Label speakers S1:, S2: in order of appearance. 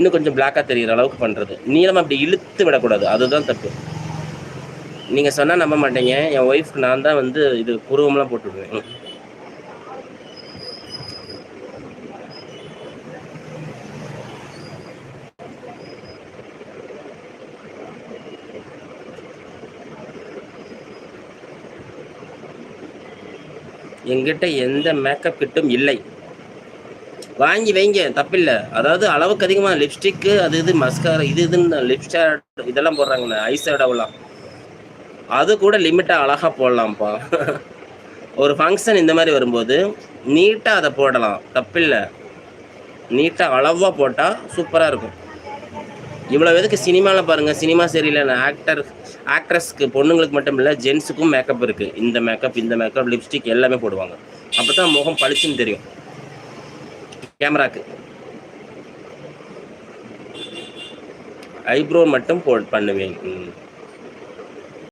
S1: இன்னும் கொஞ்சம் பிளாக்காக தெரிகிற அளவுக்கு பண்ணுறது. நீளமாக அப்படி இழுத்து விடக்கூடாது, அதுதான் தப்பு. நீங்கள் சொன்னால் நம்ப மாட்டீங்க, என் ஒய்ஃப்க்கு நான் தான் வந்து இது புருவம்லாம் போட்டு விடுவேன். என்கிட்ட எந்த மேக்கப் கிட்டும் இல்லை. வாங்கி வைங்க, தப்பில்லை. அதாவது அளவுக்கு அதிகமாக லிப்ஸ்டிக்கு அது இது மஸ்காரா இது இதுன்னு லிப்ஸ்டார் இதெல்லாம் போடுறாங்கண்ணே, ஐஸ் ஷேடோவெல்லாம். அது கூட லிமிட்டாக அழகாக போடலாம்ப்பா. ஒரு ஃபங்க்ஷன் இந்த மாதிரி வரும்போது நீட்டாக அதை போடலாம், தப்பில்லை. நீட்டாக அளவாக போட்டால் சூப்பராக இருக்கும். இவ்வளோ எதுக்கு சினிமாவில் பாருங்கள், சினிமா சரியில்லை, ஆக்ட்ரஸ்க்கு பொண்ணுங்களுக்கு மட்டும் இல்லை, ஜென்ஸுக்கும் மேக்கப் இருக்குது. இந்த மேக்கப், இந்த மேக்கப், லிப்ஸ்டிக் எல்லாமே போடுவாங்க. அப்போ தான் முகம் பளிச்சுன்னு தெரியும் கேமராக்கு. ஐப்ரோ மட்டும் பண்ணுவேன்.